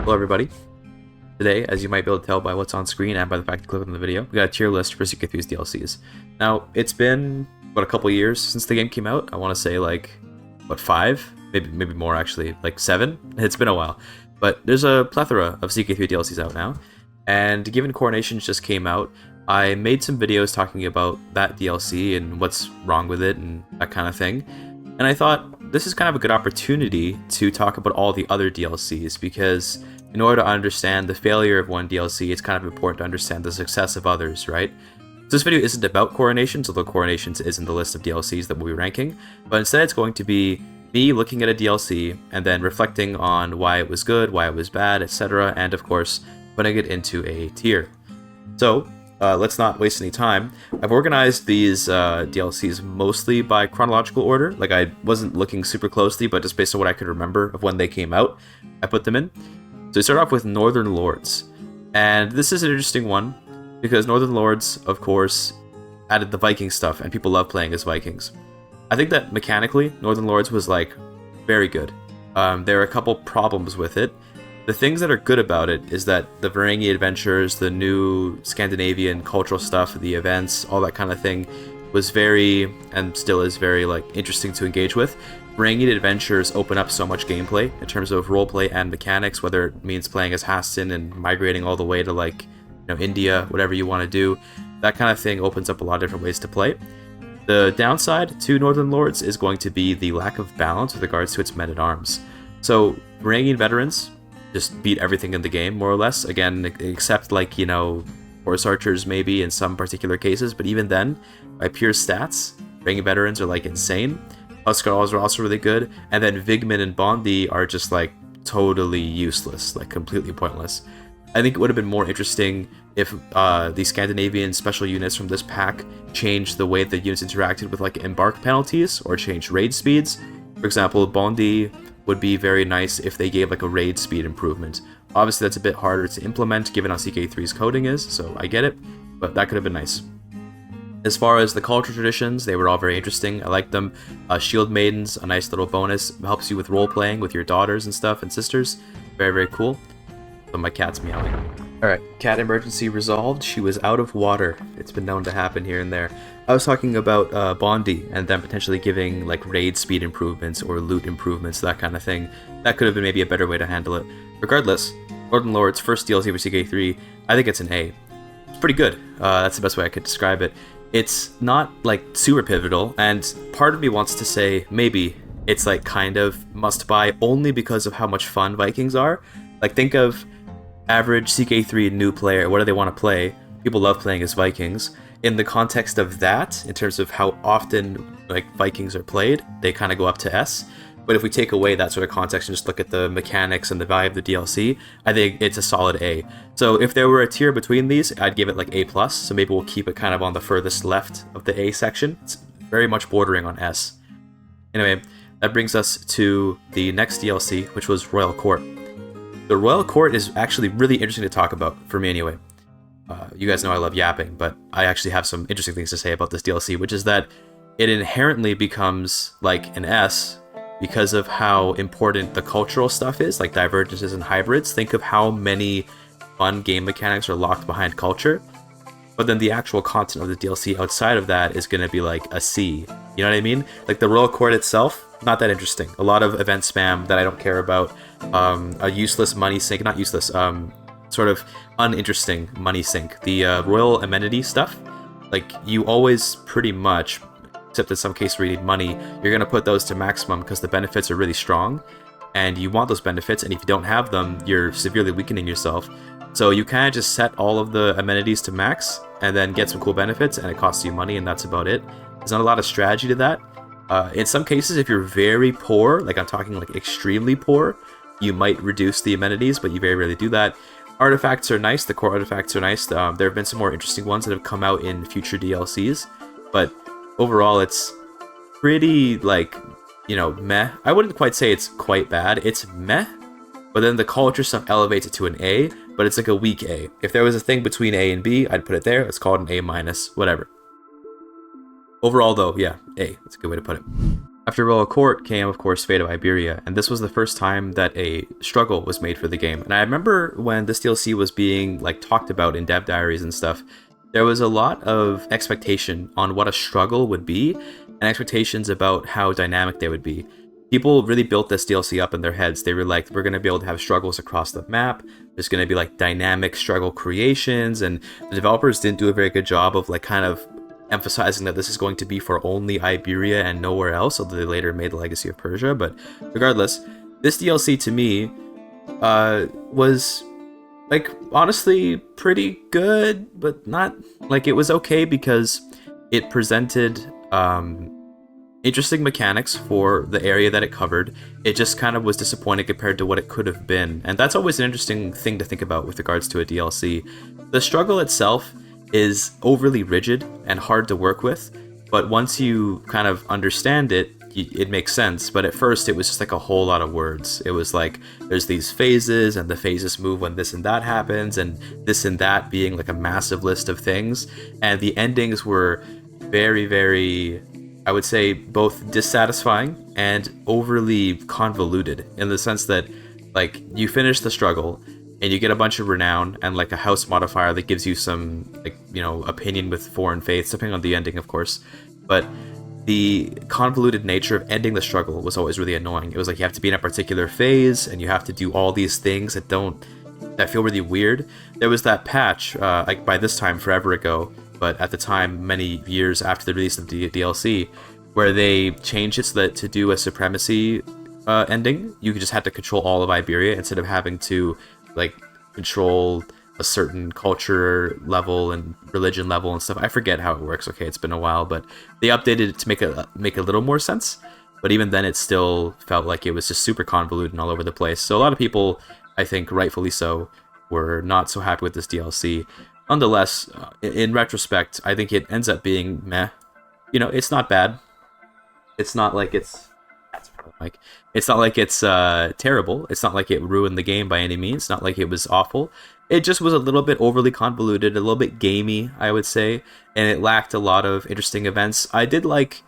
Hello everybody. Today, as you might be able to tell by what's on screen and by the fact you clicked on the video, we got a tier list for CK3's DLCs. Now, it's been, a couple years since the game came out? I want to say like, 5? Maybe more actually, like 7? It's been a while. But there's a plethora of CK3 DLCs out now, and given Coronations just came out, I made some videos talking about that DLC and what's wrong with it and that kind of thing. And I thought this is kind of a good opportunity to talk about all the other DLCs, because in order to understand the failure of one DLC, it's kind of important to understand the success of others, right? So this video isn't about Coronations, although Coronations is in the list of DLCs that we'll be ranking, but instead it's going to be me looking at a DLC and then reflecting on why it was good, why it was bad, etc., and of course, putting it into a tier. So, let's not waste any time. I've organized these DLCs mostly by chronological order. Like, I wasn't looking super closely, but just based on what I could remember of when they came out, I put them in. So we start off with Northern Lords. And this is an interesting one, because Northern Lords, of course, added the Viking stuff, and people love playing as Vikings. I think that mechanically, Northern Lords was, like, very good. There are a couple problems with it. The things that are good about it is that the Varangi adventures, the new Scandinavian cultural stuff, the events, all that kind of thing was very, and still is very, like, interesting to engage with. Varangi adventures open up so much gameplay in terms of roleplay and mechanics, whether it means playing as Hastin and migrating all the way to, like, India, whatever you want to do. That kind of thing opens up a lot of different ways to play. The downside to Northern Lords is going to be the lack of balance with regards to its men-at-arms. So, Varangian veterans just beat everything in the game, more or less. Again, except, like, horse archers maybe in some particular cases, but even then, by pure stats, Varangian veterans are, like, insane. Huskarls are also really good, and then Vigman and Bondi are just, like, totally useless, like, completely pointless. I think it would have been more interesting if the Scandinavian special units from this pack changed the way the units interacted with, like, embark penalties, or changed raid speeds. For example, Bondi would be very nice if they gave, like, a raid speed improvement. Obviously, that's a bit harder to implement given how CK3's coding is, so I get it, but that could have been nice. As far as the cultural traditions, they were all very interesting. I liked them. Shield Maidens, a nice little bonus, helps you with role-playing with your daughters and stuff, and sisters. Very, very cool. So my cat's meowing. Alright, cat emergency resolved. She was out of water. It's been known to happen here and there. I was talking about Bondi, and then potentially giving, like, raid speed improvements or loot improvements, that kind of thing. That could have been maybe a better way to handle it. Regardless, Northern Lord's first DLC for CK3, I think it's an A. It's pretty good. That's the best way I could describe it. It's not, like, super pivotal, and part of me wants to say maybe it's, like, kind of must-buy only because of how much fun Vikings are. Like, think of average CK3 new player. What do they want to play? People love playing as Vikings. In the context of that, in terms of how often, like, Vikings are played, they kind of go up to S. But if we take away that sort of context and just look at the mechanics and the value of the DLC, I think it's a solid A. So if there were a tier between these, I'd give it, like, A+, so maybe we'll keep it kind of on the furthest left of the A section. It's very much bordering on S. Anyway, that brings us to the next DLC, which was Royal Court. The Royal Court is actually really interesting to talk about, for me anyway. You guys know I love yapping, but I actually have some interesting things to say about this DLC, which is that it inherently becomes, like, an S because of how important the cultural stuff is, like divergences and hybrids. Think of how many fun game mechanics are locked behind culture, but then the actual content of the DLC outside of that is going to be, like, a C. You know what I mean? Like, the Royal Court itself, not that interesting. A lot of event spam that I don't care about. A useless money sink, not useless, sort of uninteresting money sink. The royal amenity stuff, like, you always pretty much, except in some cases where you need money, you're going to put those to maximum because the benefits are really strong, and you want those benefits, and if you don't have them, you're severely weakening yourself. So you kind of just set all of the amenities to max, and then get some cool benefits, and it costs you money, and that's about it. There's not a lot of strategy to that. In some cases, if you're very poor, like I'm talking, like, extremely poor, you might reduce the amenities, but you very rarely do that. Artifacts are nice, the core artifacts are nice. There have been some more interesting ones that have come out in future DLCs, but overall it's pretty, like, meh. I wouldn't quite say it's quite bad, it's meh, but then the culture stuff elevates it to an A, but it's like a weak A. If there was a thing between A and B, I'd put it there. Let's call it an A-, whatever. Overall though, yeah, A, that's a good way to put it. After Royal Court came, of course, Fate of Iberia, and this was the first time that a struggle was made for the game. And I remember when this DLC was being like talked about in dev diaries and stuff, there was a lot of expectation on what a struggle would be, and expectations about how dynamic they would be. People really built this DLC up in their heads. They were like, we're going to be able to have struggles across the map. There's going to be like dynamic struggle creations, and the developers didn't do a very good job of like kind of emphasizing that this is going to be for only Iberia and nowhere else, although they later made the Legacy of Persia. But regardless, this DLC to me was like honestly pretty good, but not like, it was okay because it presented interesting mechanics for the area that it covered. It just kind of was disappointing compared to what it could have been, and that's always an interesting thing to think about with regards to a DLC. The struggle itself is overly rigid and hard to work with, but once you kind of understand it, it makes sense. But at first it was just like a whole lot of words. It was like, there's these phases, and the phases move when this and that happens, and this and that being like a massive list of things, and the endings were very, very, I would say, both dissatisfying and overly convoluted, in the sense that like you finish the struggle and you get a bunch of renown and like a house modifier that gives you some like, you know, opinion with foreign faiths, depending on the ending, of course. But the convoluted nature of ending the struggle was always really annoying. It was like you have to be in a particular phase and you have to do all these things that feel really weird. There was that patch, like by this time forever ago, but at the time many years after the release of the DLC, where they changed it so that to do a supremacy ending, you just had to control all of Iberia instead of having to like control a certain culture level and religion level and stuff. I forget how it works. Okay, it's been a while, but they updated it to make a little more sense. But even then, it still felt like it was just super convoluted and all over the place. So a lot of people, I think rightfully so, were not so happy with this DLC. Nonetheless, in retrospect, I think it ends up being meh. You know, it's not bad. It's not like it's it's not like it's terrible. It's not like it ruined the game by any means. It's not like it was awful. It just was a little bit overly convoluted, a little bit gamey, I would say, and it lacked a lot of interesting events. I did like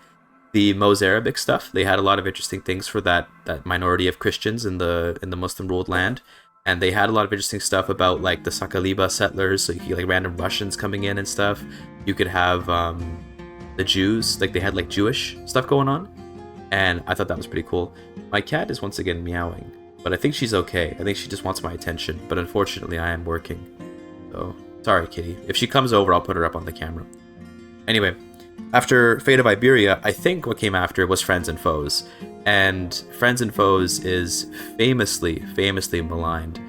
the Mozarabic stuff. They had a lot of interesting things for that minority of Christians in the Muslim ruled land, and they had a lot of interesting stuff about like the Sakaliba settlers, so you could, like random Russians coming in and stuff. You could have the Jews, like they had like Jewish stuff going on. And I thought that was pretty cool. My cat is once again meowing, but I think she's okay. I think she just wants my attention, but unfortunately I am working. So, sorry kitty. If she comes over, I'll put her up on the camera. Anyway, after Fate of Iberia, I think what came after was Friends and Foes. And Friends and Foes is famously maligned.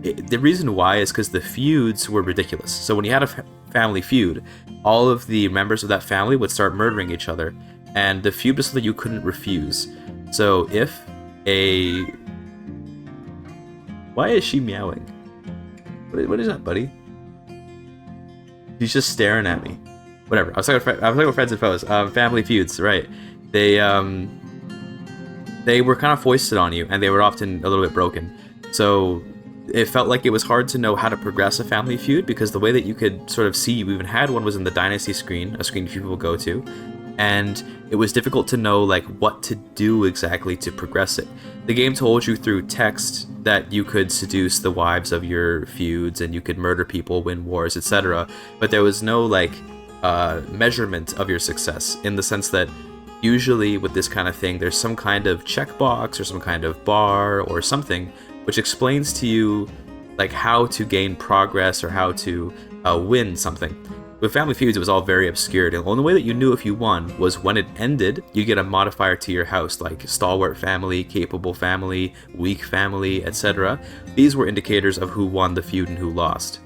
The reason why is because the feuds were ridiculous. So when you had a family feud, all of the members of that family would start murdering each other. And the feud was something you couldn't refuse. So if a... Why is she meowing? What is that, buddy? She's just staring at me. Whatever. I was talking about Friends and Foes. Family feuds, right? They were kind of foisted on you, and they were often a little bit broken. So it felt like it was hard to know how to progress a family feud, because the way that you could sort of see you even had one was in the Dynasty screen, a screen few people go to. And it was difficult to know like what to do exactly to progress it. The game told you through text that you could seduce the wives of your feuds and you could murder people, win wars, etc. But there was no like measurement of your success, in the sense that usually with this kind of thing there's some kind of checkbox or some kind of bar or something which explains to you like how to gain progress or how to win something. With Family Feuds, it was all very obscured, and the only way that you knew if you won was when it ended, you get a modifier to your house, like Stalwart Family, Capable Family, Weak Family, etc. These were indicators of who won the feud and who lost.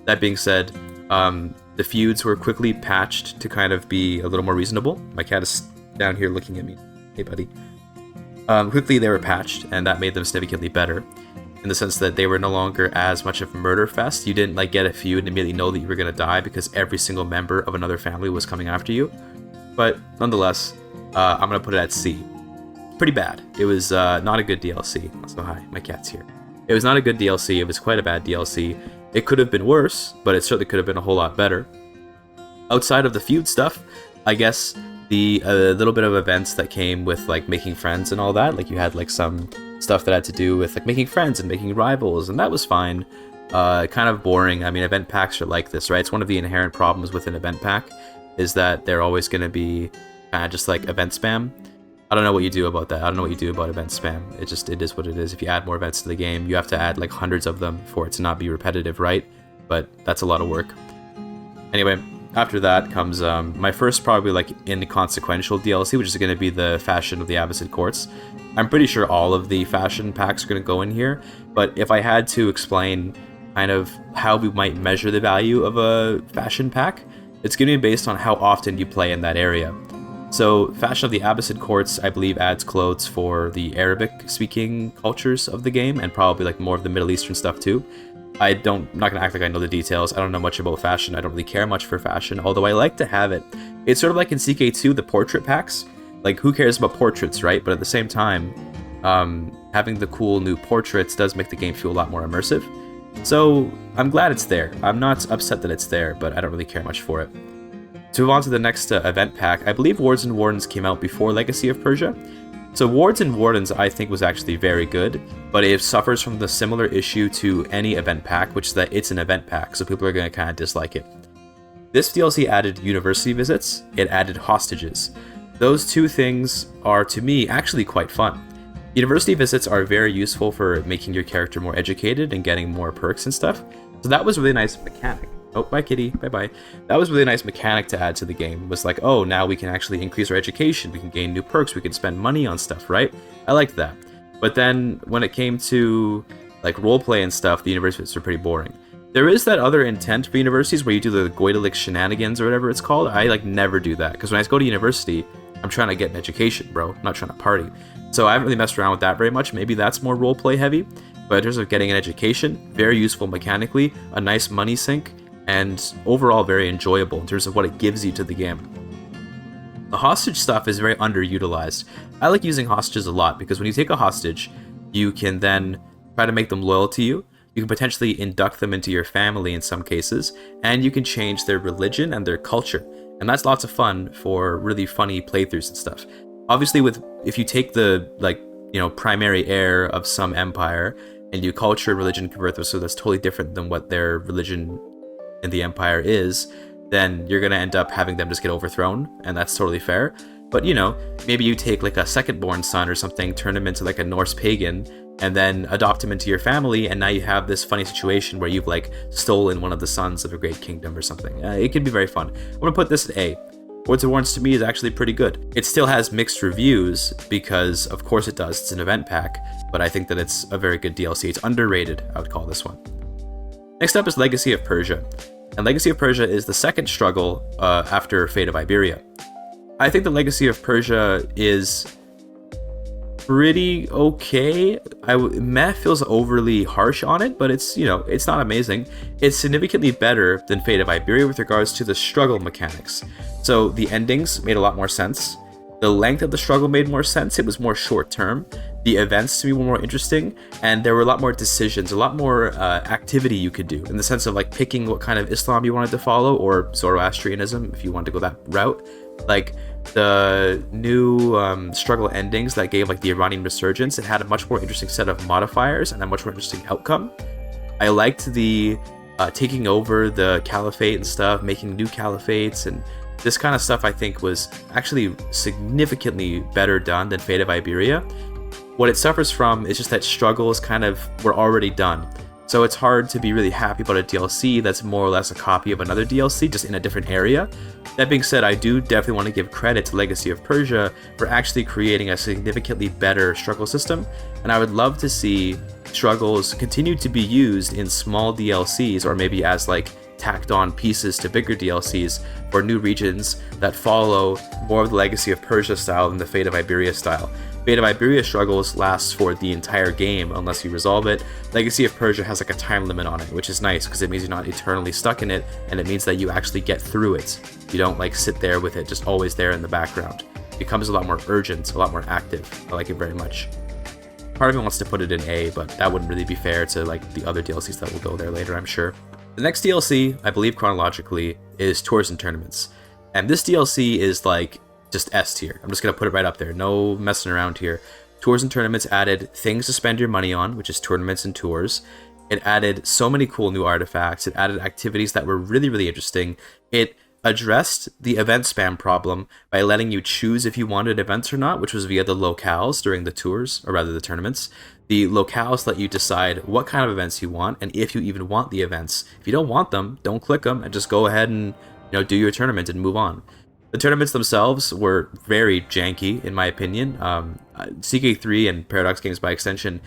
That being said, the feuds were quickly patched to kind of be a little more reasonable. My cat is down here looking at me. Hey, buddy. Quickly they were patched, and that made them significantly better, in the sense that they were no longer as much of a murder fest. You didn't like get a feud and immediately know that you were going to die because every single member of another family was coming after you. But nonetheless, I'm going to put it at C. Pretty bad. It was not a good DLC. So hi, my cat's here. It was not a good DLC. It was quite a bad DLC. It could have been worse, but it certainly could have been a whole lot better. Outside of the feud stuff, I guess the little bit of events that came with like making friends and all that. Like you had like some stuff that had to do with like making friends and making rivals, and that was fine. Kind of boring. I mean, event packs are like this, right? It's one of the inherent problems with an event pack is that they're always going to be kind of just like event spam. I don't know what you do about that. I don't know what you do about event spam. It is what it is. If you add more events to the game, you have to add like hundreds of them for it to not be repetitive, right? But that's a lot of work. Anyway, after that comes my first probably like inconsequential DLC, which is going to be the Fashion of the Abbasid Courts. I'm pretty sure all of the fashion packs are going to go in here, but if I had to explain kind of how we might measure the value of a fashion pack, it's going to be based on how often you play in that area. So Fashion of the Abbasid Courts, I believe, adds clothes for the Arabic-speaking cultures of the game, and probably like more of the Middle Eastern stuff too. I'm not gonna act like I know the details. I don't know much about fashion. I don't really care much for fashion, although I like to have it. It's sort of like in CK2, the portrait packs. Like, who cares about portraits, right? But at the same time, having the cool new portraits does make the game feel a lot more immersive. So I'm glad it's there. I'm not upset that it's there, but I don't really care much for it. To move on to the next event pack, I believe Wards and Wardens came out before Legacy of Persia. So Wards and Wardens I think was actually very good, but it suffers from the similar issue to any event pack, which is that it's an event pack, so people are going to kind of dislike it. This DLC added university visits, it added hostages. Those two things are, to me, actually quite fun. University visits are very useful for making your character more educated and getting more perks and stuff, so that was a really nice mechanic. Oh, bye kitty, bye-bye. That was a really nice mechanic to add to the game. It was like, oh, now we can actually increase our education, we can gain new perks, we can spend money on stuff, right? I liked that. But then, when it came to, like, roleplay and stuff, the universities are pretty boring. There is that other intent for universities where you do the Goidelic shenanigans or whatever it's called. I, like, never do that, because when I go to university, I'm trying to get an education, bro. I'm not trying to party. So I haven't really messed around with that very much. Maybe that's more roleplay heavy. But in terms of getting an education, very useful mechanically, a nice money sink, and overall very enjoyable in terms of what it gives you to the game. The hostage stuff is very underutilized. I like using hostages a lot because when you take a hostage, you can then try to make them loyal to you. You can potentially induct them into your family in some cases, and you can change their religion and their culture. And that's lots of fun for really funny playthroughs and stuff. Obviously, if you take the primary heir of some empire and you culture religion convert them so that's totally different than what their religion in the empire is, then you're gonna end up having them just get overthrown, and that's totally fair. But maybe you take like a second-born son or something, turn him into like a Norse pagan, and then adopt him into your family, and now you have this funny situation where you've like stolen one of the sons of a great kingdom or something. It can be very fun. I'm gonna put this at A. Wards and Wardens to me is actually pretty good. It still has mixed reviews because, of course it does, it's an event pack, but I think that it's a very good DLC. It's underrated, I would call this one. Next up is Legacy of Persia, and Legacy of Persia is the second struggle after Fate of Iberia. I think the Legacy of Persia is pretty okay. Meh feels overly harsh on it, but it's it's not amazing. It's significantly better than Fate of Iberia with regards to the struggle mechanics. So the endings made a lot more sense. The length of the struggle made more sense. It was more short term. The events to me were more interesting, and there were a lot more decisions, a lot more activity you could do in the sense of like picking what kind of Islam you wanted to follow, or Zoroastrianism if you wanted to go that route. Like the new struggle endings that gave like the Iranian resurgence, it had a much more interesting set of modifiers and a much more interesting outcome. I liked the taking over the caliphate and stuff, making new caliphates, and this kind of stuff I think was actually significantly better done than Fate of Iberia. What it suffers from is just that struggles were already done. So it's hard to be really happy about a DLC that's more or less a copy of another DLC, just in a different area. That being said, I do definitely want to give credit to Legacy of Persia for actually creating a significantly better struggle system, and I would love to see struggles continue to be used in small DLCs, or maybe as like tacked on pieces to bigger DLCs for new regions that follow more of the Legacy of Persia style than the Fate of Iberia style. Fate of Iberia struggles lasts for the entire game unless you resolve it. Legacy of Persia has like a time limit on it, which is nice because it means you're not eternally stuck in it, and it means that you actually get through it. You don't like sit there with it just always there in the background. It becomes a lot more urgent, a lot more active. I like it very much. Part of me wants to put it in A, but that wouldn't really be fair to like the other DLCs that will go there later, I'm sure. The next DLC, I believe chronologically, is Tours and Tournaments. And this DLC is like just S tier. I'm just going to put it right up there. No messing around here. Tours and tournaments added things to spend your money on, which is tournaments and tours. It added so many cool new artifacts. It added activities that were really, really interesting. It addressed the event spam problem by letting you choose if you wanted events or not, which was via the locales during the tours, or rather the tournaments. The locales let you decide what kind of events you want and if you even want the events. If you don't want them, don't click them and just go ahead and do your tournament and move on. The tournaments themselves were very janky, in my opinion. CK3 and Paradox games by extension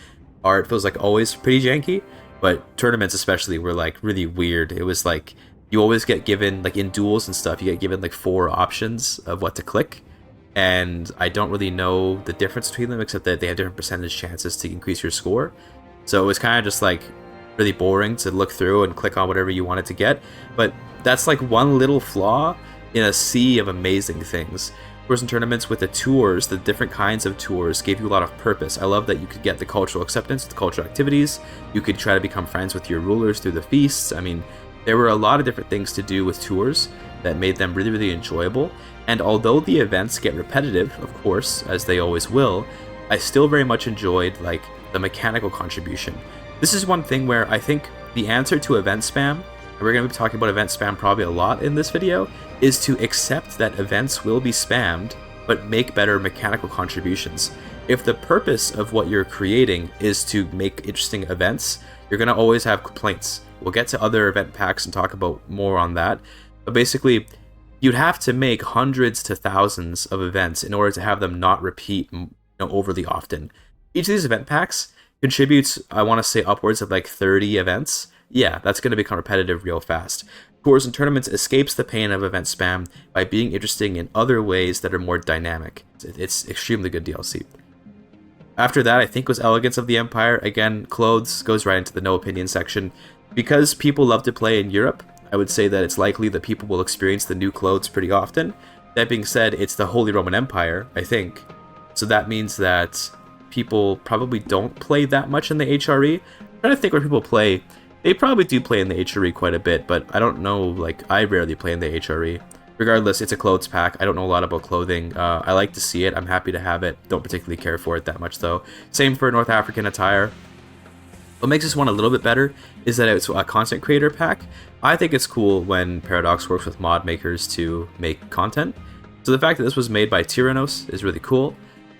are, it feels like, always pretty janky, but tournaments especially were like really weird. It was like you always get given, like in duels and stuff, you get given like 4 options of what to click, and I don't really know the difference between them except that they have different percentage chances to increase your score. So it was kind of just like really boring to look through and click on whatever you wanted to get, but that's like one little flaw in a sea of amazing things. Tours and tournaments with the tours, the different kinds of tours, gave you a lot of purpose. I love that you could get the cultural acceptance, the cultural activities. You could try to become friends with your rulers through the feasts. I mean, there were a lot of different things to do with tours that made them really, really enjoyable. And although the events get repetitive, of course, as they always will, I still very much enjoyed like the mechanical contribution. This is one thing where I think the answer to event spam, and we're going to be talking about event spam probably a lot in this video, is to accept that events will be spammed, but make better mechanical contributions. If the purpose of what you're creating is to make interesting events, you're going to always have complaints. We'll get to other event packs and talk about more on that. But basically, you'd have to make hundreds to thousands of events in order to have them not repeat overly often. Each of these event packs contributes, I want to say, upwards of like 30 events. Yeah, that's going to become repetitive real fast. Tours and tournaments escapes the pain of event spam by being interesting in other ways that are more dynamic. It's extremely good DLC. After that, I think was Elegance of the Empire. Again, clothes goes right into the no opinion section. Because people love to play in Europe, I would say that it's likely that people will experience the new clothes pretty often. That being said, it's the Holy Roman Empire, I think. So that means that people probably don't play that much in the HRE. I'm trying to think where people play. They probably do play in the HRE quite a bit, but I don't know, like, I rarely play in the HRE. Regardless, it's a clothes pack. I don't know a lot about clothing. I like to see it. I'm happy to have it. Don't particularly care for it that much, though. Same for North African attire. What makes this one a little bit better is that it's a content creator pack. I think it's cool when Paradox works with mod makers to make content. So the fact that this was made by Tyrannos is really cool.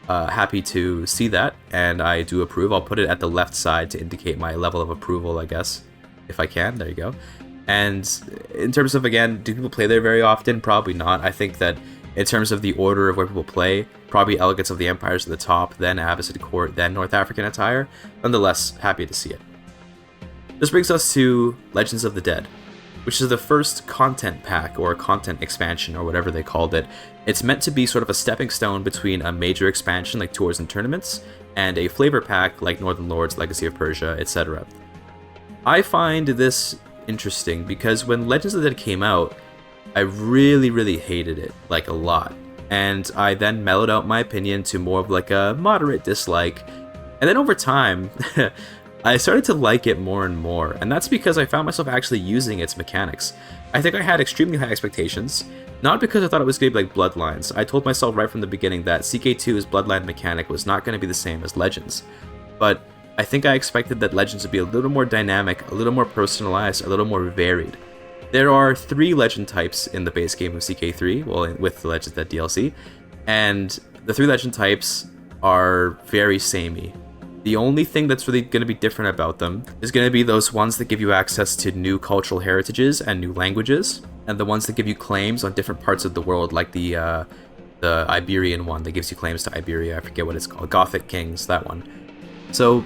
Happy to see that, and I do approve. I'll put it at the left side to indicate my level of approval, I guess, if I can. There you go. And in terms of, again, do people play there very often? Probably not. I think that in terms of the order of where people play, probably Elegance of the Empire is at the top, then Abbasid Court, then North African attire. Nonetheless, happy to see it. This brings us to Legends of the Dead, which is the first content pack or content expansion or whatever they called it. It's meant to be sort of a stepping stone between a major expansion like Tours and Tournaments and a flavor pack like Northern Lords, Legacy of Persia, etc. I find this interesting because when Legends of the Dead came out, I really, really hated it, like a lot. And I then mellowed out my opinion to more of like a moderate dislike. And then over time, I started to like it more and more, and that's because I found myself actually using its mechanics. I think I had extremely high expectations, not because I thought it was going to be like Bloodlines. I told myself right from the beginning that CK2's Bloodline mechanic was not going to be the same as Legends. But I think I expected that Legends would be a little more dynamic, a little more personalized, a little more varied. There are 3 legend types in the base game of CK3, well, with the Legends of the Dead DLC, and the 3 legend types are very samey. The only thing that's really going to be different about them is going to be those ones that give you access to new cultural heritages and new languages, and the ones that give you claims on different parts of the world, like the Iberian one that gives you claims to Iberia. I forget what it's called. Gothic Kings, that one. So,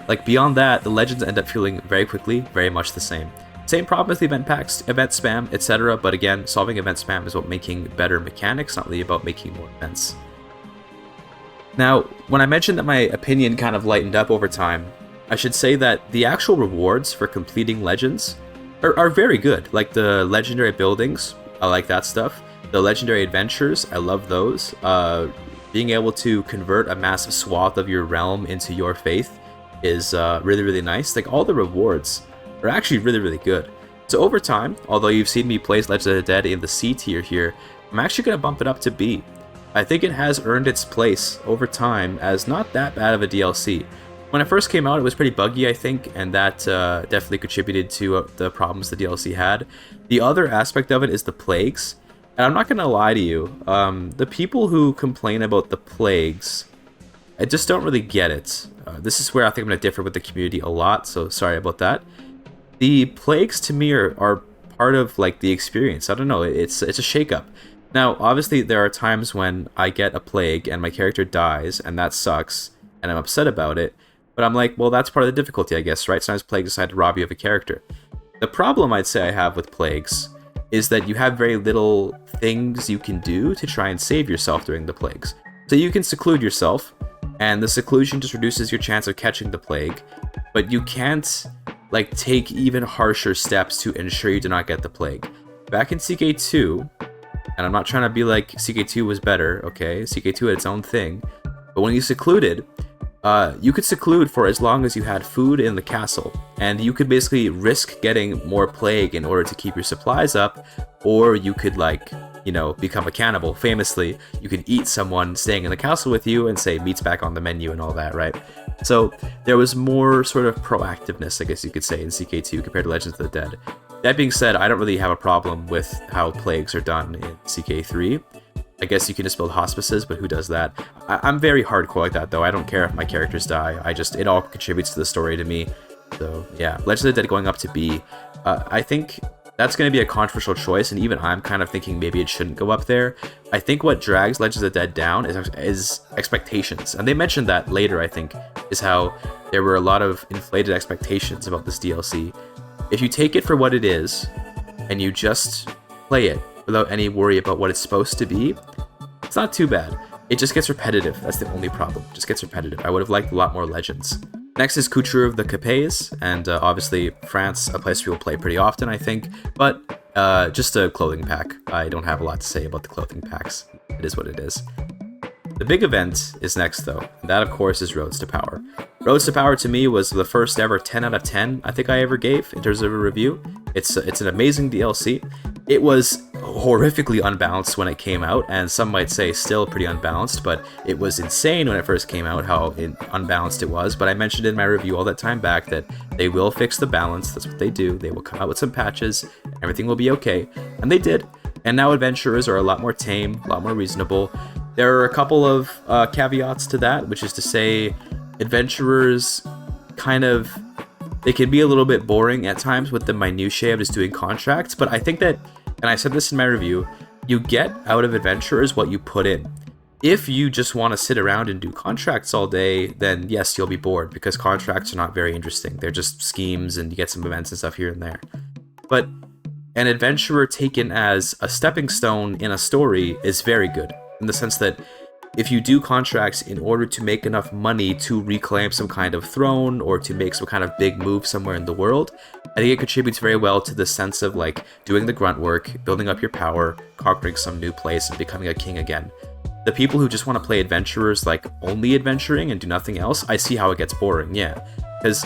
like, beyond that, the legends end up feeling very quickly very much the same. Same problem with the event packs, event spam, etc. But again, solving event spam is about making better mechanics, not really about making more events. Now, when I mentioned that my opinion kind of lightened up over time, I should say that the actual rewards for completing Legends are very good. Like the legendary buildings, I like that stuff. The legendary adventures, I love those. Being able to convert a massive swath of your realm into your faith is really, really nice. Like, all the rewards are actually really, really good. So over time, although you've seen me place Legends of the Dead in the C tier here, I'm actually going to bump it up to B. I think it has earned its place over time as not that bad of a DLC. When it first came out, it was pretty buggy, I think, and that definitely contributed to the problems the DLC had. The other aspect of it is the plagues, and I'm not going to lie to you, the people who complain about the plagues, I just don't really get it. This is where I think I'm going to differ with the community a lot, so sorry about that. The plagues to me are part of like the experience. I don't know, it's a shakeup. Now, obviously, there are times when I get a plague and my character dies, and that sucks, and I'm upset about it. But I'm like, well, that's part of the difficulty, I guess, right? Sometimes plagues decide to rob you of a character. The problem I'd say I have with plagues is that you have very little things you can do to try and save yourself during the plagues. So you can seclude yourself, and the seclusion just reduces your chance of catching the plague, but you can't like take even harsher steps to ensure you do not get the plague. Back in CK2, and I'm not trying to be like CK2 was better, okay? CK2 had its own thing, but when you secluded, you could seclude for as long as you had food in the castle, and you could basically risk getting more plague in order to keep your supplies up, or you could, like, you know, become a cannibal. Famously, you could eat someone staying in the castle with you and say meat's back on the menu and all that, right? So there was more sort of proactiveness, I guess you could say, in CK2 compared to Legends of the Dead. That being said, I don't really have a problem with how plagues are done in CK3. I guess you can just build hospices, but who does that? I'm very hardcore like that, though. I don't care if my characters die. It all contributes to the story to me. So, yeah. Legends of the Dead going up to B. I think that's going to be a controversial choice, and even I'm kind of thinking maybe it shouldn't go up there. I think what drags Legends of the Dead down is expectations. And they mentioned that later, I think, is how there were a lot of inflated expectations about this DLC. If you take it for what it is, and you just play it, without any worry about what it's supposed to be, it's not too bad. It just gets repetitive. That's the only problem. It just gets repetitive. I would have liked a lot more Legends. Next is Couture of the Capets, and obviously France, a place people play pretty often, I think, but just a clothing pack. I don't have a lot to say about the clothing packs. It is what it is. The big event is next, though, and that, of course, is Roads to Power. Roads to Power, to me, was the first ever 10 out of 10 I think I ever gave in terms of a review. It's an amazing DLC. It was horrifically unbalanced when it came out, and some might say still pretty unbalanced, but it was insane when it first came out how unbalanced it was. But I mentioned in my review all that time back that they will fix the balance. That's what they do. They will come out with some patches, everything will be okay, and they did. And now adventurers are a lot more tame, a lot more reasonable. There are a couple of caveats to that, which is to say adventurers they can be a little bit boring at times with the minutiae of just doing contracts, but I think that, and I said this in my review, you get out of adventurers what you put in. If you just want to sit around and do contracts all day, then yes, you'll be bored, because contracts are not very interesting. They're just schemes, and you get some events and stuff here and there. But an adventurer taken as a stepping stone in a story is very good, in the sense that if you do contracts in order to make enough money to reclaim some kind of throne or to make some kind of big move somewhere in the world, I think it contributes very well to the sense of like doing the grunt work, building up your power, conquering some new place, and becoming a king again. The people who just want to play adventurers like only adventuring and do nothing else, I see how it gets boring, yeah. Because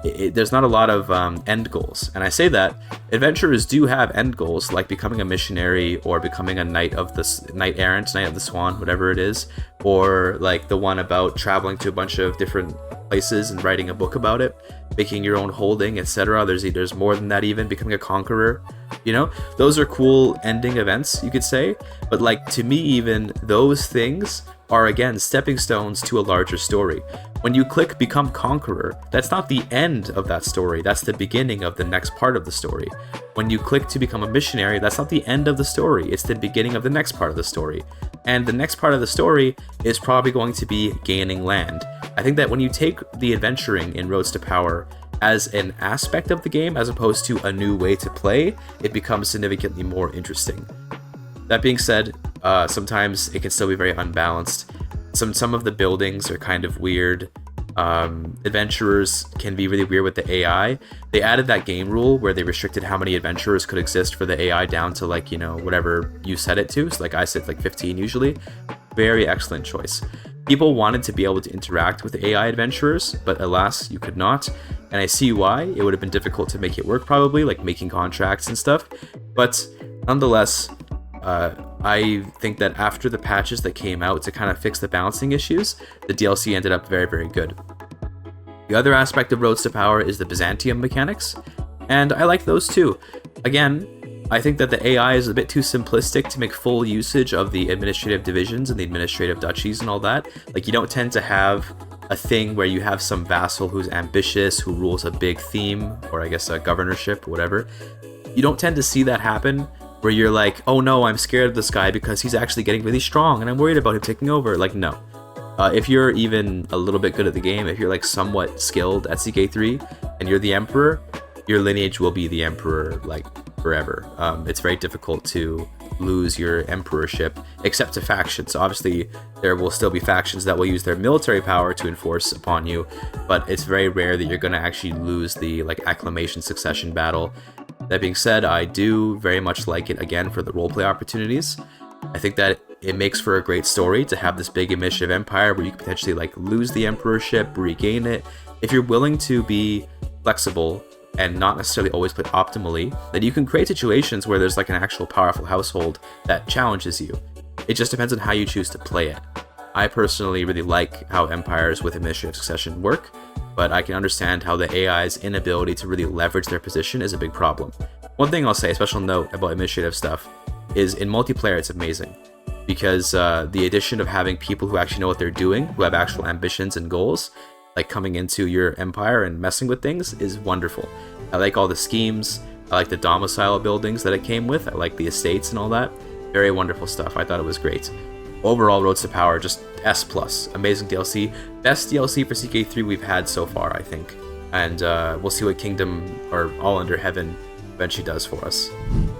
there's not a lot of end goals. And I say that adventurers do have end goals, like becoming a missionary or becoming a knight of the knight errant, knight of the swan, whatever it is, or like the one about traveling to a bunch of different places and writing a book about it, making your own holding, etc. There's more than that, even becoming a conqueror. You know, those are cool ending events, you could say. But like to me, even those things are again stepping stones to a larger story. When you click Become Conqueror, that's not the end of that story, that's the beginning of the next part of the story. When you click to become a missionary, that's not the end of the story, it's the beginning of the next part of the story. And the next part of the story is probably going to be gaining land. I think that when you take the adventuring in Roads to Power as an aspect of the game as opposed to a new way to play, it becomes significantly more interesting. That being said, sometimes it can still be very unbalanced. Some of the buildings are kind of weird. Adventurers can be really weird with the AI. They added that game rule where they restricted how many adventurers could exist for the AI down to like, you know, whatever you set it to. So like I set like 15 usually. Very excellent choice. People wanted to be able to interact with AI adventurers, but alas, you could not. And I see why. It would have been difficult to make it work probably, like making contracts and stuff. But nonetheless, I think that after the patches that came out to kind of fix the balancing issues, the DLC ended up very, very good. The other aspect of Roads to Power is the Byzantium mechanics, and I like those too. Again, I think that the AI is a bit too simplistic to make full usage of the administrative divisions and the administrative duchies and all that. Like, you don't tend to have a thing where you have some vassal who's ambitious, who rules a big theme, or I guess a governorship, whatever. You don't tend to see that happen where you're like, oh no, I'm scared of this guy because he's actually getting really strong and I'm worried about him taking over. Like, no. If you're even a little bit good at the game, if you're like somewhat skilled at CK3 and you're the emperor, your lineage will be the emperor like forever. It's very difficult to lose your emperorship, except to factions. So obviously, there will still be factions that will use their military power to enforce upon you, but it's very rare that you're going to actually lose the like acclamation succession battle. That being said, I do very much like it again for the roleplay opportunities. I think that it makes for a great story to have this big initiative empire where you can potentially like lose the emperorship, regain it. If you're willing to be flexible and not necessarily always play optimally, then you can create situations where there's like an actual powerful household that challenges you. It just depends on how you choose to play it. I personally really like how empires with administrative succession work, but I can understand how the AI's inability to really leverage their position is a big problem. One thing I'll say, a special note about administrative stuff, is in multiplayer it's amazing, because the addition of having people who actually know what they're doing, who have actual ambitions and goals, like coming into your empire and messing with things, is wonderful. I like all the schemes, I like the domicile buildings that it came with, I like the estates and all that. Very wonderful stuff. I thought it was great. Overall, Roads to Power, just S+. Amazing DLC. Best DLC for CK3 we've had so far, I think. And we'll see what Kingdom, or All Under Heaven, eventually does for us.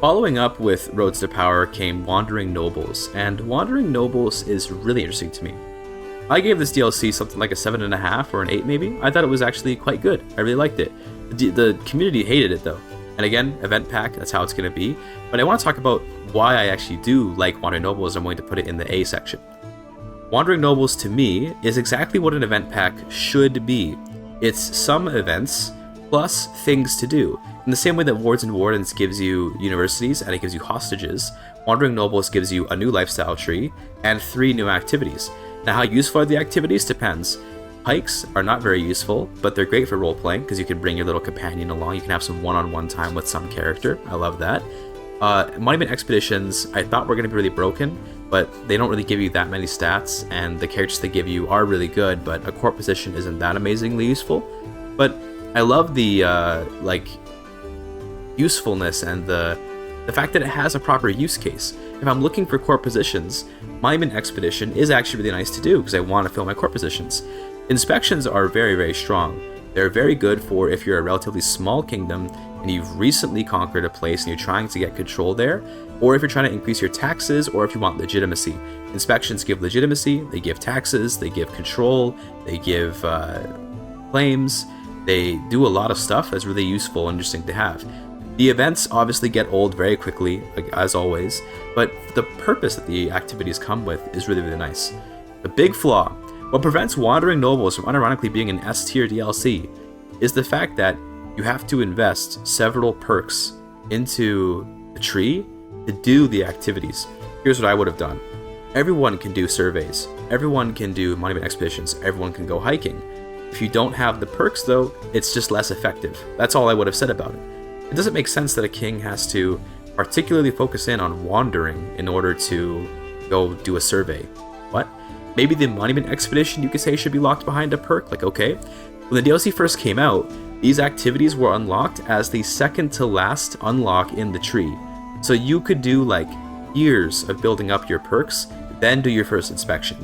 Following up with Roads to Power came Wandering Nobles, and Wandering Nobles is really interesting to me. I gave this DLC something like a 7.5 or an 8 maybe. I thought it was actually quite good. I really liked it. The community hated it though. And again, event pack, that's how it's going to be. But I want to talk about why I actually do like Wandering Nobles. I'm going to put it in the A section. Wandering Nobles, to me, is exactly what an event pack should be. It's some events plus things to do. In the same way that Wards and Wardens gives you universities and it gives you hostages, Wandering Nobles gives you a new lifestyle tree and 3 new activities. Now, how useful are the activities depends. Hikes are not very useful, but they're great for role-playing because you can bring your little companion along. You can have some one-on-one time with some character. I love that. Monument Expeditions, I thought were going to be really broken, but they don't really give you that many stats, and the characters they give you are really good, but a court position isn't that amazingly useful. But I love the usefulness and the fact that it has a proper use case. If I'm looking for court positions, Monument Expedition is actually really nice to do because I want to fill my court positions. Inspections are very, very strong. They're very good for if you're a relatively small kingdom and you've recently conquered a place and you're trying to get control there, or if you're trying to increase your taxes, or if you want legitimacy. Inspections give legitimacy, they give taxes, they give control, they give claims, they do a lot of stuff that's really useful and interesting to have. The events obviously get old very quickly, like as always, but the purpose that the activities come with is really, really nice. The big flaw, what prevents Wandering Nobles from unironically being an S tier DLC, is the fact that you have to invest several perks into the tree to do the activities. Here's what I would have done. Everyone can do surveys, everyone can do monument expeditions, everyone can go hiking. If you don't have the perks though, it's just less effective. That's all I would have said about it. It doesn't make sense that a king has to particularly focus in on wandering in order to go do a survey. What? Maybe the monument expedition, you could say, should be locked behind a perk. Like, okay, when the DLC first came out, these activities were unlocked as the second to last unlock in the tree. So you could do like years of building up your perks, then do your first inspection.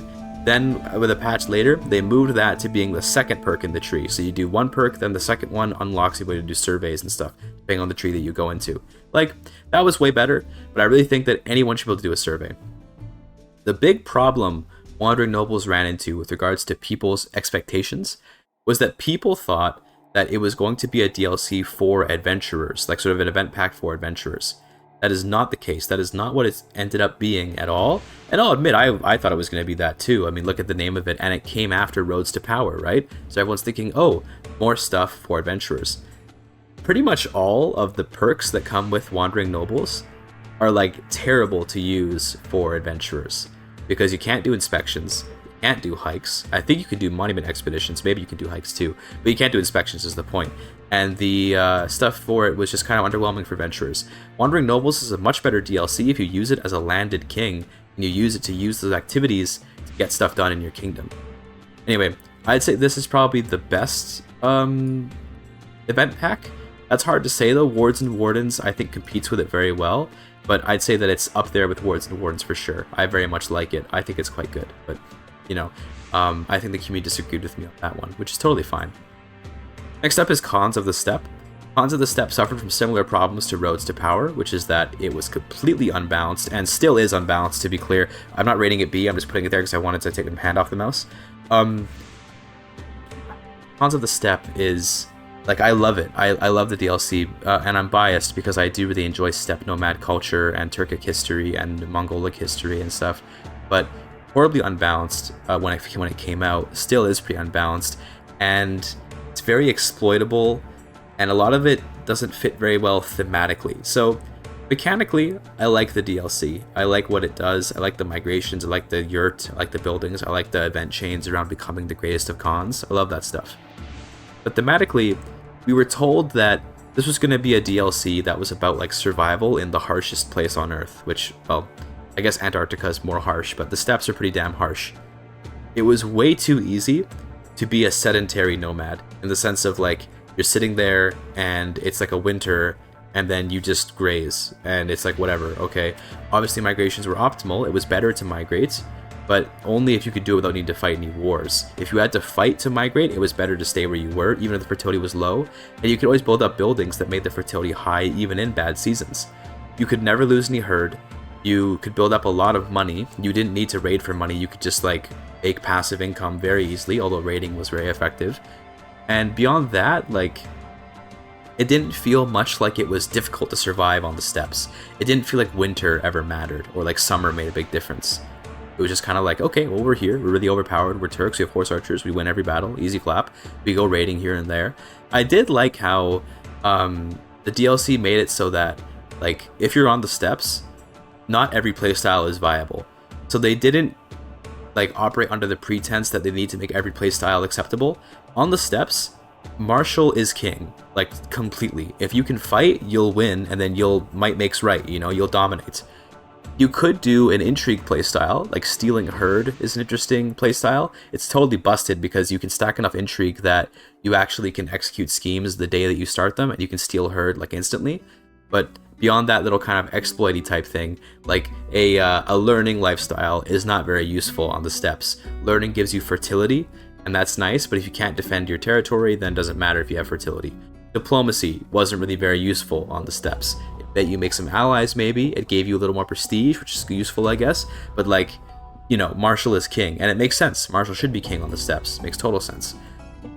Then with a patch later, they moved that to being the second perk in the tree. So you do one perk, then the second one unlocks the ability to do surveys and stuff, depending on the tree that you go into. Like, that was way better, but I really think that anyone should be able to do a survey. The big problem Wandering Nobles ran into with regards to people's expectations was that people thought that it was going to be a DLC for adventurers, like sort of an event pack for adventurers. That is not the case. That is not what it ended up being at all. And I'll admit, I thought it was going to be that too. I mean, look at the name of it, and it came after Roads to Power, right? So everyone's thinking, oh, more stuff for adventurers. Pretty much all of the perks that come with Wandering Nobles are like terrible to use for adventurers because you can't do inspections, you can't do hikes. I think you can do monument expeditions, maybe you can do hikes too, but you can't do inspections is the point. And the stuff for it was just kind of underwhelming for adventurers. Wandering Nobles is a much better DLC if you use it as a landed king and you use it to use those activities to get stuff done in your kingdom. Anyway, I'd say this is probably the best event pack. That's hard to say though. Wards and Wardens I think competes with it very well, but I'd say that it's up there with Wards and Wardens for sure. I very much like it. I think it's quite good, but you know, I think the community disagreed with me on that one, which is totally fine. Next up is Cons of the Steppe. Cons of the Steppe suffered from similar problems to Roads to Power, which is that it was completely unbalanced, and still is unbalanced to be clear. I'm not rating it B, I'm just putting it there because I wanted to take my hand off the mouse. Cons of the Steppe is, like, I love it. I love the DLC, and I'm biased because I do really enjoy steppe nomad culture and Turkic history and Mongolic history and stuff, but horribly unbalanced when it came out. Still is pretty unbalanced, and it's very exploitable, and a lot of it doesn't fit very well thematically. So mechanically, I like the DLC. I like what it does. I like the migrations. I like the yurt. I like the buildings. I like the event chains around becoming the greatest of Khans. I love that stuff. But thematically, we were told that this was going to be a DLC that was about like survival in the harshest place on Earth, which, well, I guess Antarctica is more harsh, but the steppes are pretty damn harsh. It was way too easy to be a sedentary nomad, in the sense of like, you're sitting there and it's like a winter and then you just graze and it's like whatever, okay. Obviously migrations were optimal, it was better to migrate, but only if you could do it without needing to fight any wars. If you had to fight to migrate, it was better to stay where you were, even if the fertility was low, and you could always build up buildings that made the fertility high even in bad seasons. You could never lose any herd, you could build up a lot of money, you didn't need to raid for money, you could just like make passive income very easily, although raiding was very effective. And beyond that, like, it didn't feel much like it was difficult to survive on the steppes. It didn't feel like winter ever mattered, or like summer made a big difference. It was just kind of like, okay, well, we're here, we're really overpowered, we're Turks, we have horse archers, we win every battle, easy clap, we go raiding here and there. I did like how the DLC made it so that, like, if you're on the steppes, not every playstyle is viable. So they didn't like operate under the pretense that they need to make every playstyle acceptable. On the steppes, martial is king, like completely. If you can fight, you'll win, and then might makes right, you know, you'll dominate. You could do an intrigue playstyle, like stealing herd is an interesting playstyle. It's totally busted because you can stack enough intrigue that you actually can execute schemes the day that you start them, and you can steal herd like instantly. But beyond that little kind of exploity type thing, like a learning lifestyle is not very useful on the steppes. Learning gives you fertility, and that's nice, but if you can't defend your territory, then it doesn't matter if you have fertility. Diplomacy wasn't really very useful on the steppes. It let you make some allies maybe, it gave you a little more prestige, which is useful I guess, but like, you know, martial is king, and it makes sense. Martial should be king on the steppes, makes total sense.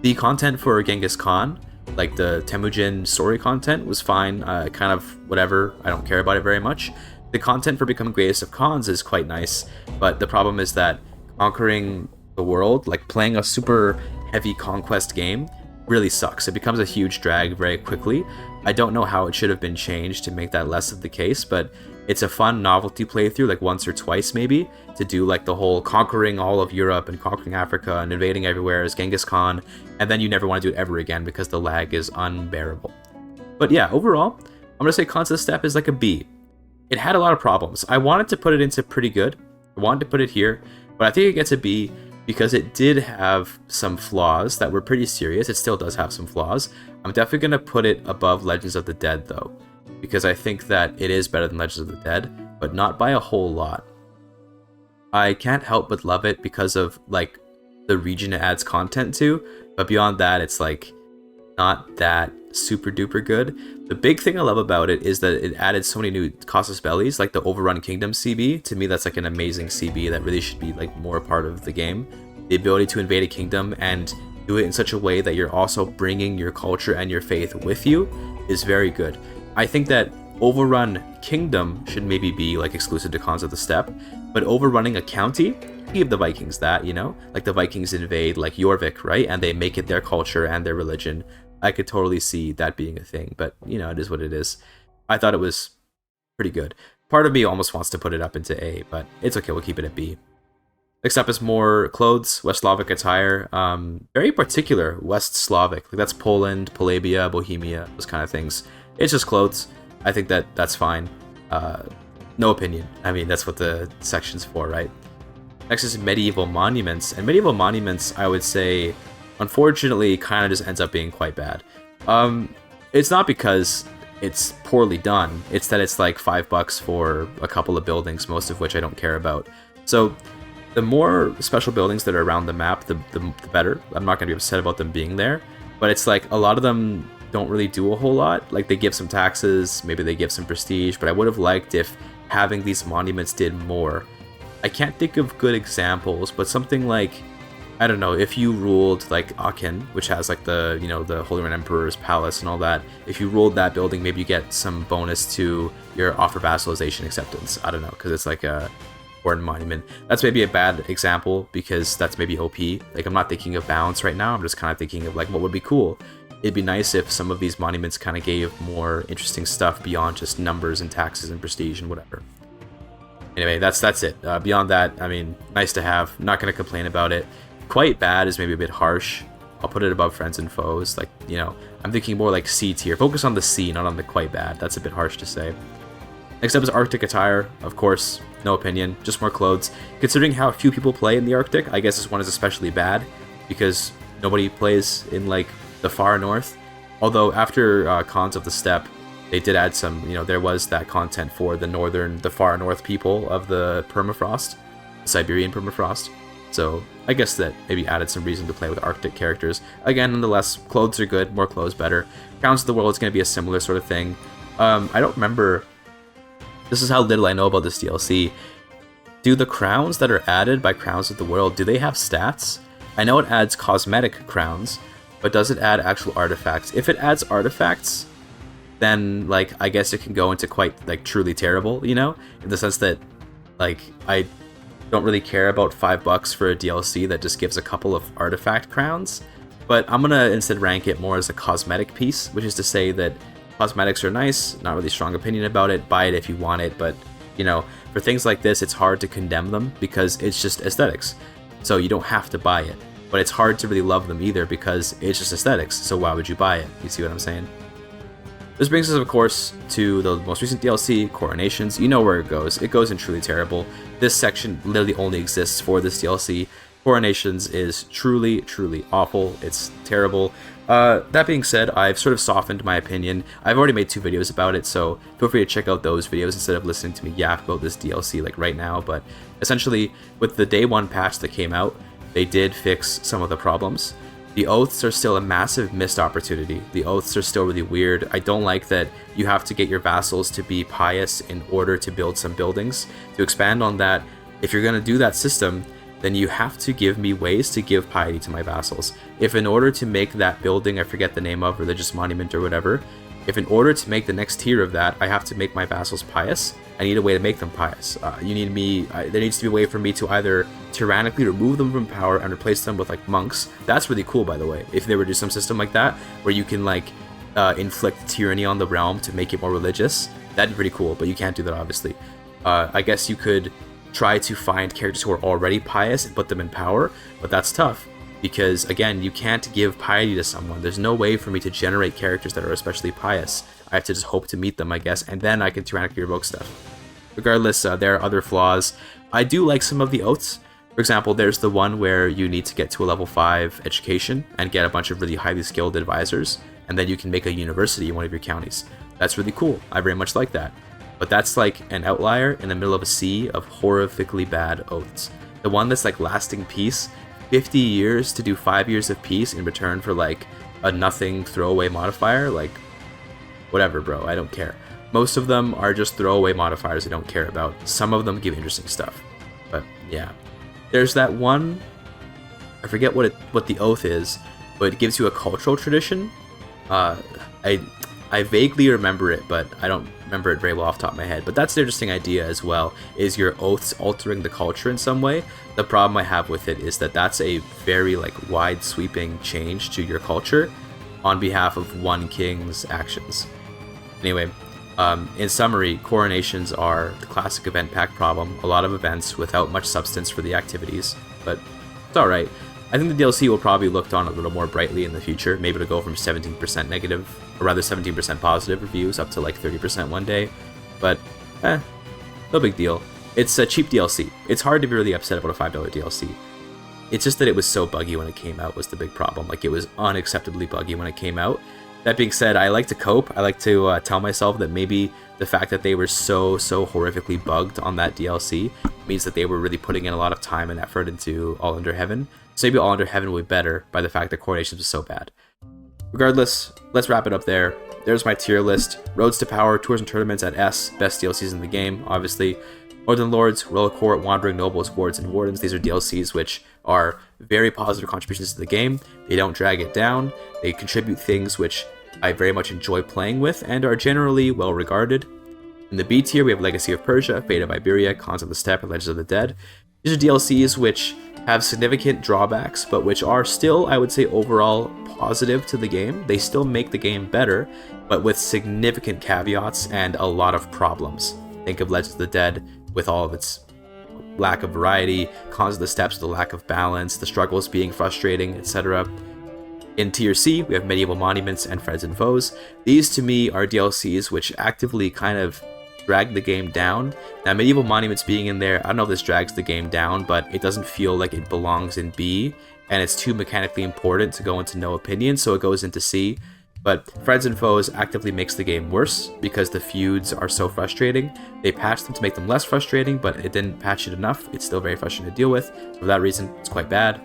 The content for Genghis Khan, like the Temujin story content, was fine, kind of whatever, I don't care about it very much. The content for becoming greatest of Khans is quite nice, but the problem is that conquering the world, like playing a super heavy conquest game, really sucks. It becomes a huge drag very quickly. I don't know how it should have been changed to make that less of the case, but it's a fun novelty playthrough, like once or twice maybe, to do like the whole conquering all of Europe and conquering Africa and invading everywhere as Genghis Khan, and then you never want to do it ever again because the lag is unbearable. But yeah, overall, I'm gonna say Cons of the Steppe is like a B. It had a lot of problems. I wanted to put it into pretty good. I wanted to put it here, but I think it gets a B because it did have some flaws that were pretty serious. It still does have some flaws. I'm definitely gonna put it above Legends of the Dead though, because I think that it is better than Legends of the Dead, but not by a whole lot. I can't help but love it because of like the region it adds content to, but beyond that, it's like not that super duper good. The big thing I love about it is that it added so many new casus bellis, like the Overrun Kingdom CB. To me, that's like an amazing CB that really should be like more a part of the game. The ability to invade a kingdom and do it in such a way that you're also bringing your culture and your faith with you is very good. I think that Overrun Kingdom should maybe be like exclusive to Cons of the Steppe, but overrunning a county, give the Vikings that, you know? Like the Vikings invade like Jorvik, right? And they make it their culture and their religion. I could totally see that being a thing, but you know, it is what it is. I thought it was pretty good. Part of me almost wants to put it up into A, but it's okay, we'll keep it at B. Next up is more clothes, West Slavic attire. Very particular West Slavic. Like that's Poland, Polabia, Bohemia, those kind of things. It's just clothes. I think that's fine. No opinion. I mean, that's what the section's for, right? Next is medieval monuments. And medieval monuments, I would say, unfortunately, kind of just ends up being quite bad. It's not because it's poorly done. It's that it's like $5 for a couple of buildings, most of which I don't care about. So the more special buildings that are around the map, the better. I'm not going to be upset about them being there. But it's like a lot of them don't really do a whole lot. Like they give some taxes, maybe they give some prestige, but I would have liked if having these monuments did more. I can't think of good examples, but something like, I don't know, if you ruled like Aachen, which has like the, you know, the Holy Roman Emperor's palace and all that, if you ruled that building, maybe you get some bonus to your offer vassalization acceptance. I don't know, because it's like a important monument. That's maybe a bad example because that's maybe OP. Like I'm not thinking of balance right now, I'm just kind of thinking of like what would be cool. It'd be nice if some of these monuments kind of gave more interesting stuff beyond just numbers and taxes and prestige and whatever. Anyway, that's it. Beyond that, I mean, nice to have. Not going to complain about it. Quite bad is maybe a bit harsh. I'll put it above friends and foes. Like, you know, I'm thinking more like C tier. Focus on the C, not on the quite bad. That's a bit harsh to say. Next up is Arctic attire. Of course, no opinion. Just more clothes. Considering how few people play in the Arctic, I guess this one is especially bad because nobody plays in like the far north. Although after Cons of the Steppe, they did add some, you know, there was that content for the far north people of the permafrost, the Siberian permafrost. So I guess that maybe added some reason to play with Arctic characters. Again, nonetheless, clothes are good, more clothes better. Crowns of the World is going to be a similar sort of thing. I don't remember, this is how little I know about this DLC. Do the crowns that are added by Crowns of the World, do they have stats? I know it adds cosmetic crowns, but does it add actual artifacts? If it adds artifacts, then like I guess it can go into quite like truly terrible, you know, in the sense that like I don't really care about $5 for a DLC that just gives a couple of artifact crowns, but I'm gonna instead rank it more as a cosmetic piece, which is to say that cosmetics are nice, not really strong opinion about it, buy it if you want it, but you know, for things like this it's hard to condemn them because it's just aesthetics, so you don't have to buy it, but it's hard to really love them either because it's just aesthetics, so why would you buy it? You see what I'm saying? This brings us, of course, to the most recent DLC, Coronations. You know where it goes. It goes in truly terrible. This section literally only exists for this DLC. Coronations is truly, truly awful. It's terrible. That being said, I've sort of softened my opinion. I've already made 2 videos about it, so feel free to check out those videos instead of listening to me yap about this DLC like right now. But essentially, with the day 1 patch that came out, they did fix some of the problems. The oaths are still a massive missed opportunity. The oaths are still really weird. I don't like that you have to get your vassals to be pious in order to build some buildings. To expand on that, if you're going to do that system, then you have to give me ways to give piety to my vassals. If in order to make that building, I forget the name of, religious monument or whatever, if in order to make the next tier of that, I have to make my vassals pious, I need a way to make them pious. There needs to be a way for me to either tyrannically remove them from power and replace them with like monks. That's really cool, by the way. If they were to do some system like that, where you can like inflict tyranny on the realm to make it more religious, that'd be pretty cool, but you can't do that, obviously. I guess you could try to find characters who are already pious and put them in power, but that's tough. Because, again, you can't give piety to someone. There's no way for me to generate characters that are especially pious. I have to just hope to meet them, I guess, and then I can tyrannically revoke stuff. Regardless, there are other flaws. I do like some of the oaths. For example, there's the one where you need to get to a level 5 education and get a bunch of really highly skilled advisors, and then you can make a university in one of your counties. That's really cool. I very much like that. But that's like an outlier in the middle of a sea of horrifically bad oaths. The one that's like lasting peace, 50 years to do 5 years of peace in return for like a nothing throwaway modifier, like whatever, bro, I don't care. Most of them are just throwaway modifiers I don't care about. Some of them give interesting stuff, but yeah. There's that one, I forget what the oath is, but it gives you a cultural tradition. I vaguely remember it, but I don't remember it very well off the top of my head. But that's an interesting idea as well, is your oaths altering the culture in some way. The problem I have with it is that that's a very like wide sweeping change to your culture on behalf of one king's actions. Anyway, In summary, Coronations are the classic event pack problem, a lot of events without much substance for the activities, but it's alright. I think the DLC will probably be looked on a little more brightly in the future, maybe it'll go from 17% negative, or rather 17% positive reviews up to like 30% one day, but no big deal. It's a cheap DLC. It's hard to be really upset about a $5 DLC. It's just that it was so buggy when it came out was the big problem. Like, it was unacceptably buggy when it came out. That being said, I like to cope. I like to tell myself that maybe the fact that they were so horrifically bugged on that DLC means that they were really putting in a lot of time and effort into All Under Heaven. So maybe All Under Heaven will be better by the fact that Coronations was so bad. Regardless, let's wrap it up there. There's my tier list. Roads to Power, Tours and Tournaments at S, best DLCs in the game, obviously. Northern Lords, Royal Court, Wandering Nobles, Wards, and Wardens. These are DLCs which are very positive contributions to the game. They don't drag it down. They contribute things which I very much enjoy playing with and are generally well regarded. In the B tier, we have Legacy of Persia, Fate of Iberia, Cons of the Steppe, and Legends of the Dead. These are DLCs which have significant drawbacks, but which are still, I would say, overall positive to the game. They still make the game better, but with significant caveats and a lot of problems. Think of Legends of the Dead with all of its lack of variety, Cons of the Steppes with the lack of balance, the struggles being frustrating, etc. In Tier C, we have Medieval Monuments and Friends and Foes. These, to me, are DLCs which actively kind of drag the game down. Now, Medieval Monuments being in there, I don't know if this drags the game down, but it doesn't feel like it belongs in B, and it's too mechanically important to go into no opinion, so it goes into C. But Friends and Foes actively makes the game worse because the feuds are so frustrating. They patched them to make them less frustrating, but it didn't patch it enough. It's still very frustrating to deal with. For that reason, it's quite bad.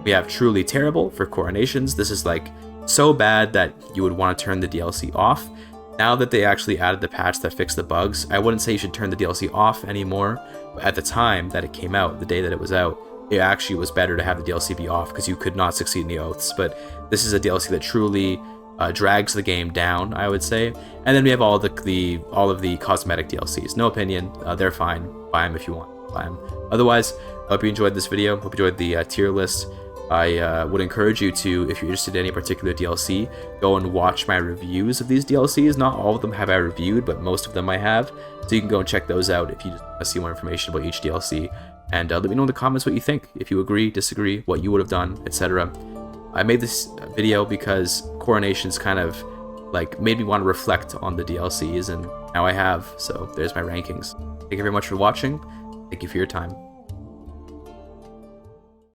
We have Truly Terrible for Coronations. This is like so bad that you would want to turn the DLC off. Now that they actually added the patch that fixed the bugs, I wouldn't say you should turn the DLC off anymore. But at the time that it came out, the day that it was out, it actually was better to have the DLC be off because you could not succeed in the oaths. But this is a DLC that truly drags the game down, I would say. And then we have all of the cosmetic DLCs. No opinion, they're fine. Buy them if you want. Buy them. Otherwise, I hope you enjoyed this video. Hope you enjoyed the tier list. I would encourage you to, if you're interested in any particular DLC, go and watch my reviews of these DLCs. Not all of them have I reviewed, but most of them I have. So you can go and check those out if you just want to see more information about each DLC. And let me know in the comments what you think. If you agree, disagree, what you would have done, etc. I made this video because Coronations kind of like made me want to reflect on the DLCs, and now I have. So there's my rankings. Thank you very much for watching. Thank you for your time.